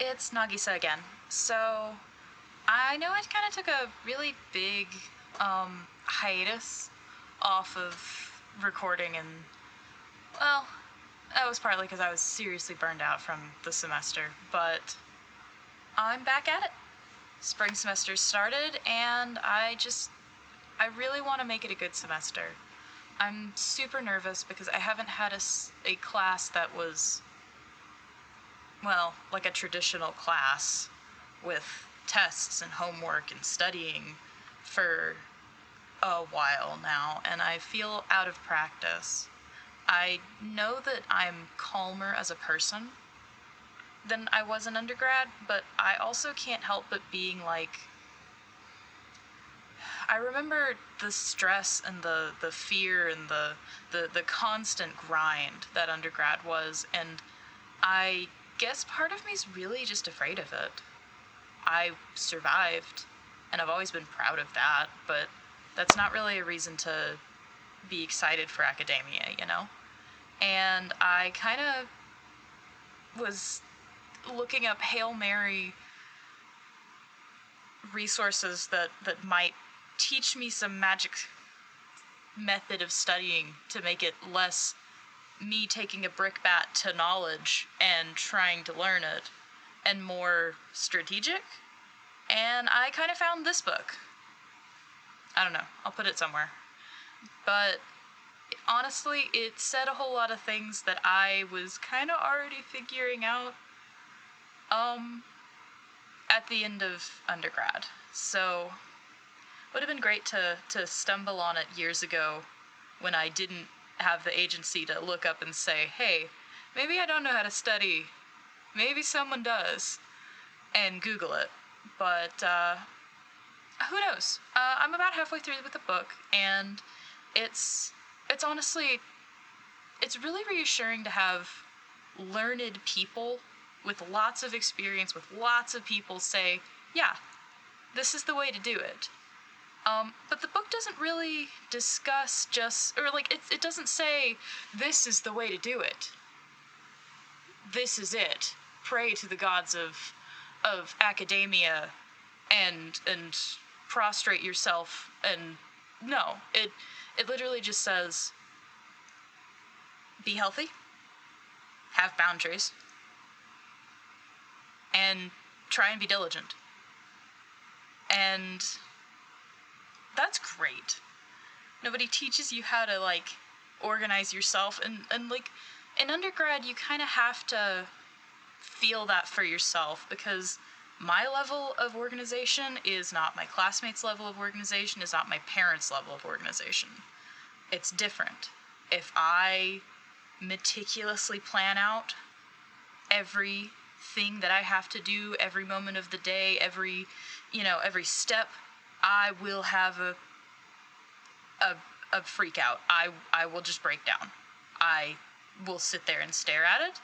it's Nagisa again. So, I know I kind of took a really big hiatus off of recording, and, well, that was partly because I was seriously burned out from the semester, but I'm back at it. Spring semester started, and I really want to make it a good semester. I'm super nervous because I haven't had a class that was, well, like a traditional class with tests and homework and studying for a while now, and I feel out of practice. I know that I'm calmer as a person than I was in undergrad, but I also can't help but being like, I remember the stress and the fear and the constant grind that undergrad was, and I guess part of me is really just afraid of it. I survived, and I've always been proud of that, but that's not really a reason to be excited for academia, you know? And I kind of was looking up Hail Mary resources that might teach me some magic method of studying to make it less me taking a brickbat to knowledge and trying to learn it, and more strategic. And I kind of found this book. I don't know, I'll put it somewhere. But honestly, it said a whole lot of things that I was kind of already figuring out at the end of undergrad. So would have been great to stumble on it years ago when I didn't have the agency to look up and say, hey, maybe I don't know how to study, maybe someone does, and Google it. But who knows? I'm about halfway through with the book, and it's honestly, it's really reassuring to have learned people with lots of experience, with lots of people say, yeah, this is the way to do it. But the book doesn't really discuss it doesn't say, this is the way to do it. This is it. Pray to the gods of academia and prostrate yourself, and no, it literally just says, be healthy, have boundaries, and try and be diligent. And that's great. Nobody teaches you how to, organize yourself, and in undergrad, you kind of have to feel that for yourself, because my level of organization is not my classmates' level of organization, is not my parents' level of organization. It's different. If I meticulously plan out everything that I have to do, every moment of the day, every step, I will have a freak out. I will just break down. I will sit there and stare at it.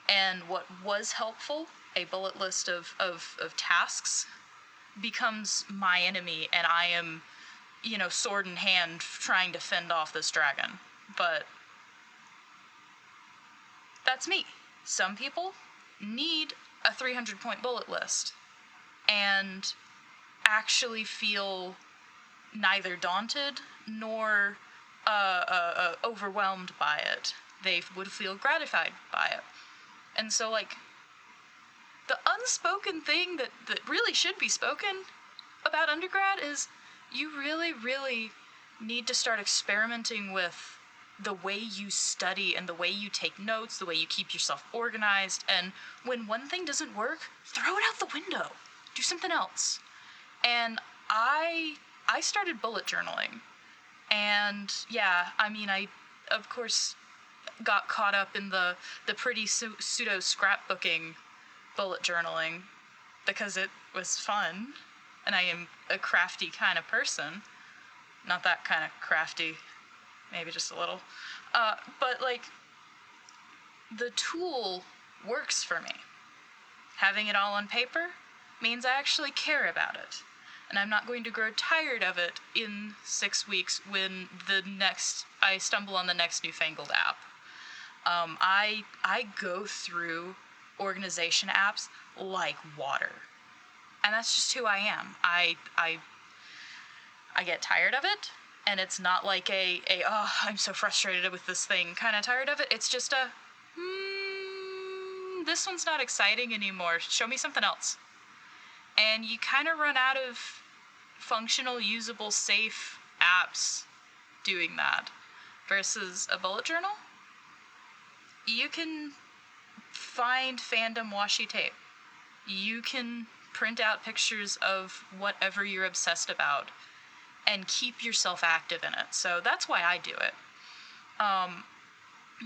And what was helpful, a bullet list of tasks, becomes my enemy, and I am, sword in hand trying to fend off this dragon. But that's me. Some people need a 300-point bullet list and actually feel neither daunted nor overwhelmed by it. They would feel gratified by it. And so, the unspoken thing that really should be spoken about undergrad is you really, really need to start experimenting with the way you study and the way you take notes, the way you keep yourself organized, and when one thing doesn't work, throw it out the window. Do something else. And I started bullet journaling. And yeah, I of course got caught up in the pretty pseudo scrapbooking bullet journaling because it was fun, and I am a crafty kind of person. Not that kind of crafty, maybe just a little. But the tool works for me. Having it all on paper means I actually care about it, and I'm not going to grow tired of it in 6 weeks when I stumble on the next newfangled app. I go through organization apps like water. And that's just who I am. I get tired of it, and it's not like oh, I'm so frustrated with this thing kind of tired of it. It's just this one's not exciting anymore. Show me something else. And you kind of run out of functional, usable, safe apps doing that. Versus a bullet journal, you can find fandom washi tape. You can print out pictures of whatever you're obsessed about and keep yourself active in it. So that's why I do it.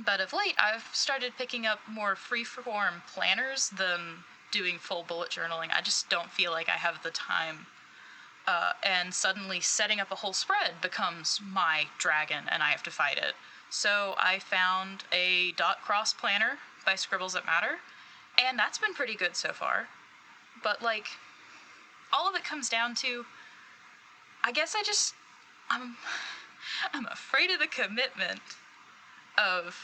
But of late, I've started picking up more free-form planners than doing full bullet journaling. I just don't feel like I have the time. And suddenly setting up a whole spread becomes my dragon, and I have to fight it. So I found a dot cross planner by Scribbles That Matter, and that's been pretty good so far. But, like, all of it comes down to, I guess I'm afraid of the commitment of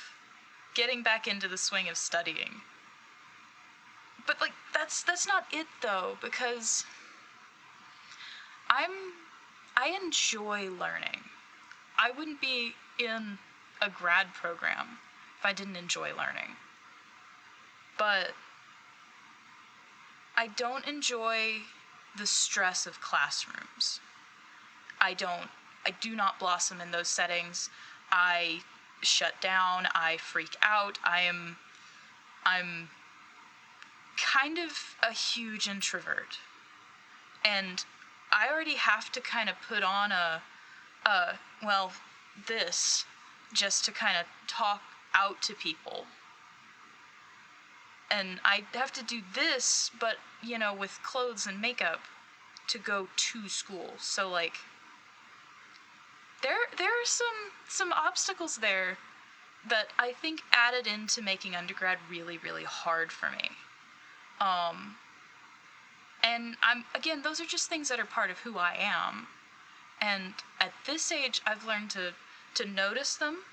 getting back into the swing of studying. But, like, that's not it, though, because I enjoy learning. I wouldn't be in a grad program if I didn't enjoy learning. But I don't enjoy the stress of classrooms. I do not blossom in those settings. I shut down, I freak out. I'm kind of a huge introvert. And I already have to kind of put on this just to kind of talk out to people. And I have to do this, but, you know, with clothes and makeup to go to school. So, like, there are some obstacles there that I think added into making undergrad really, really hard for me. And again, those are just things that are part of who I am. And at this age, I've learned to notice them,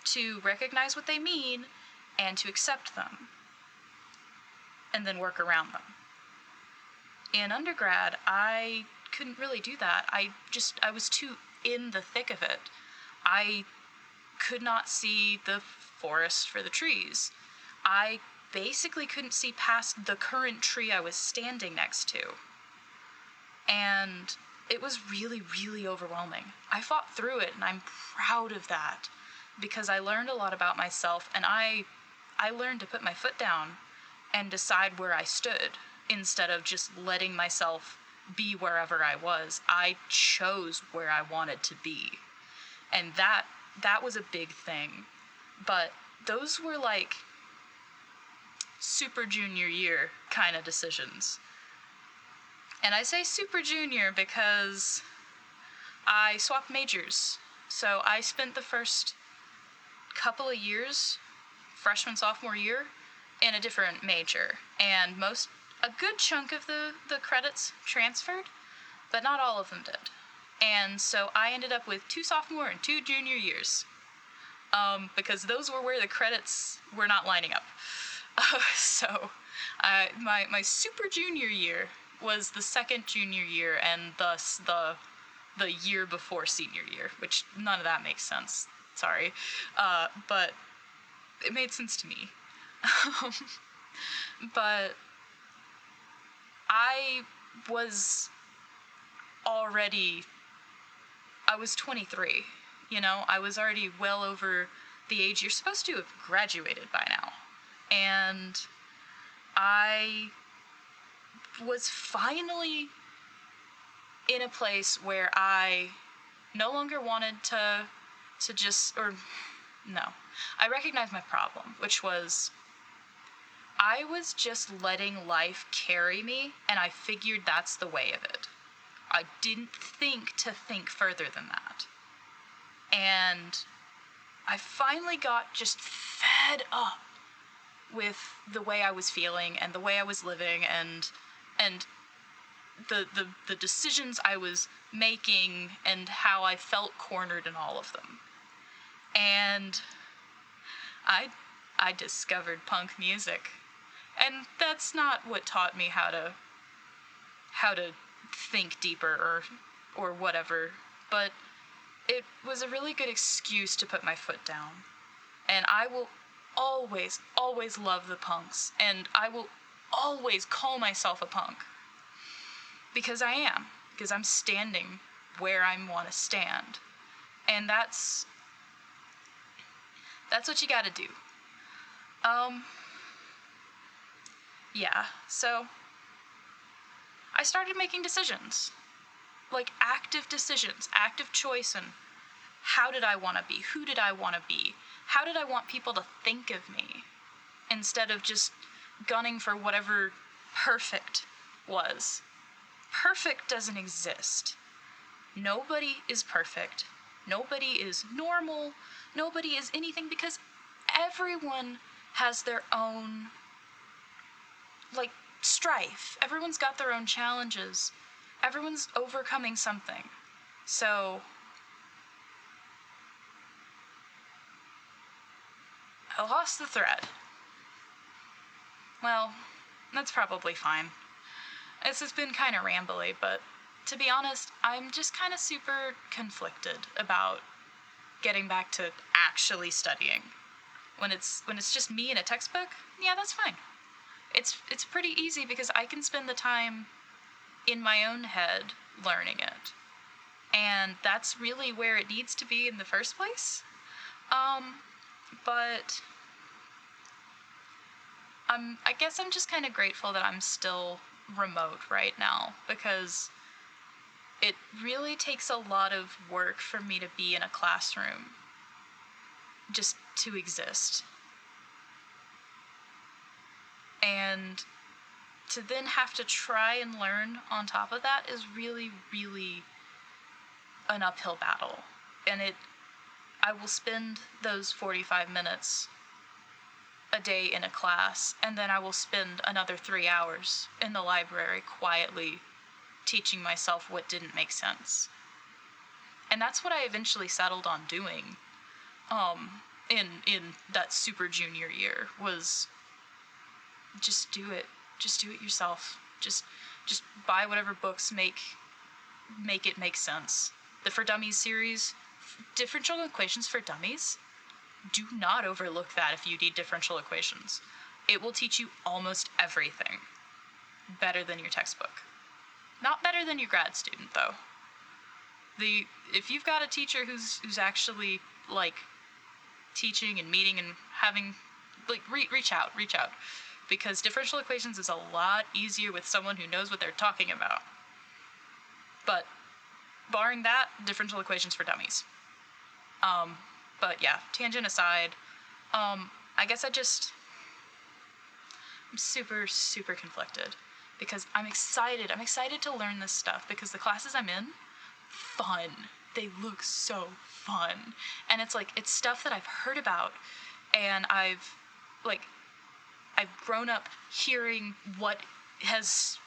to recognize what they mean, and to accept them. And then work around them. In undergrad, I couldn't really do that. I was too in the thick of it. I could not see the forest for the trees. I basically couldn't see past the current tree I was standing next to. And it was really, really overwhelming. I fought through it, and I'm proud of that, because I learned a lot about myself, and I learned to put my foot down and decide where I stood, instead of just letting myself be wherever I was. I chose where I wanted to be. And that was a big thing. But those were like super junior year kind of decisions. And I say super junior because I swapped majors. So I spent the first couple of years, freshman, sophomore year, in a different major. And a good chunk of the credits transferred, but not all of them did. And so I ended up with 2 sophomore and 2 junior years. Because those were where the credits were not lining up. So my super junior year was the second junior year, and thus the year before senior year, which none of that makes sense. Sorry. But it made sense to me. But I was 23, you know? I was already well over the age you're supposed to have graduated by now. And I was finally in a place where I no longer wanted to I recognized my problem, which was I was just letting life carry me, and I figured that's the way of it. I didn't think to think further than that. And I finally got just fed up with the way I was feeling and the way I was living and the decisions I was making and how I felt cornered in all of them. And I discovered punk music. And that's not what taught me how to think deeper or whatever, but it was a really good excuse to put my foot down. And I will always, always love the punks, and I will always call myself a punk. Because I am. Because I'm standing where I want to stand. And that's what you gotta do. Yeah, so I started making decisions. Like active decisions, active choice, and how did I want to be? Who did I want to be? How did I want people to think of me? Instead of just gunning for whatever perfect was. Perfect doesn't exist. Nobody is perfect. Nobody is normal. Nobody is anything, because everyone has their own, like, strife. Everyone's got their own challenges. Everyone's overcoming something. So I lost the thread. Well, that's probably fine. This has been kind of rambly, but to be honest, I'm just kind of super conflicted about getting back to actually studying. When it's just me and a textbook, yeah, that's fine. It's pretty easy because I can spend the time in my own head learning it. And that's really where it needs to be in the first place. But I guess I'm just kind of grateful that I'm still remote right now, because it really takes a lot of work for me to be in a classroom just to exist. And to then have to try and learn on top of that is really, really an uphill battle. And I will spend those 45 minutes a day in a class, and then I will spend another 3 hours in the library quietly teaching myself what didn't make sense. And that's what I eventually settled on doing in that super junior year, was just do it. Just do it yourself. Just buy whatever books make it make sense. The For Dummies series, differential equations for dummies, do not overlook that if you need differential equations. It will teach you almost everything better than your textbook. Not better than your grad student, though. If you've got a teacher who's actually, like, teaching and meeting and having, like, reach out. Because differential equations is a lot easier with someone who knows what they're talking about. But barring that, differential equations for dummies. But yeah, tangent aside, I guess I'm super, super conflicted, because I'm excited to learn this stuff, because the classes I'm in, fun. They look so fun. And it's stuff that I've heard about, and I've grown up hearing what has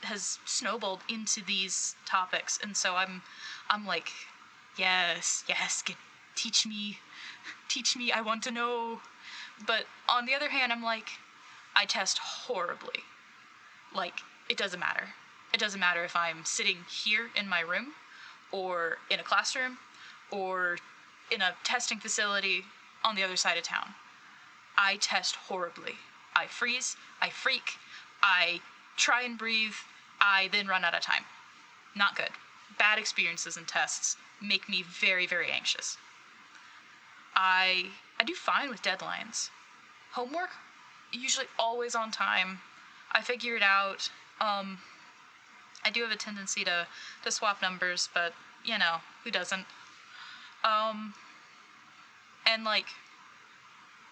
snowballed into these topics, and so I'm like, yes, teach me, I want to know. But on the other hand, I'm like, I test horribly. Like, it doesn't matter. It doesn't matter if I'm sitting here in my room, or in a classroom, or in a testing facility on the other side of town. I test horribly. I freeze, I freak, I try and breathe, I then run out of time. Not good. Bad experiences in tests make me very, very anxious. I do fine with deadlines. Homework, usually always on time. I figure it out. I do have a tendency to swap numbers, but, you know, who doesn't? And, like,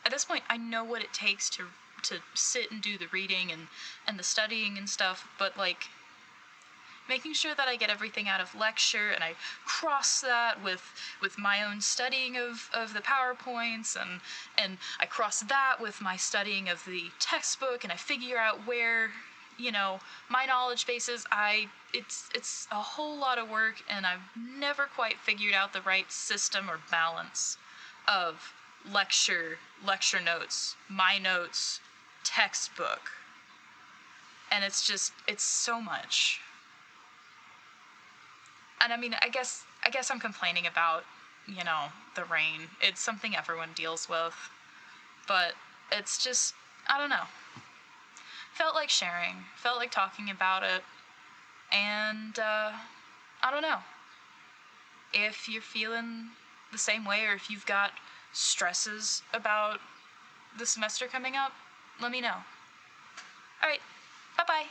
at this point, I know what it takes to sit and do the reading and the studying and stuff, but, like, making sure that I get everything out of lecture, and I cross that with my own studying of the PowerPoints, and I cross that with my studying of the textbook, and I figure out where, you know, my knowledge base is. It's a whole lot of work, and I've never quite figured out the right system or balance of lecture notes, my notes, textbook. And it's so much. And I mean, I guess I'm complaining about, you know, the rain. It's something everyone deals with. But it's just, I don't know. Felt like sharing. Felt like talking about it. And, I don't know. If you're feeling the same way, or if you've got stresses about the semester coming up, let me know. Alright, bye-bye.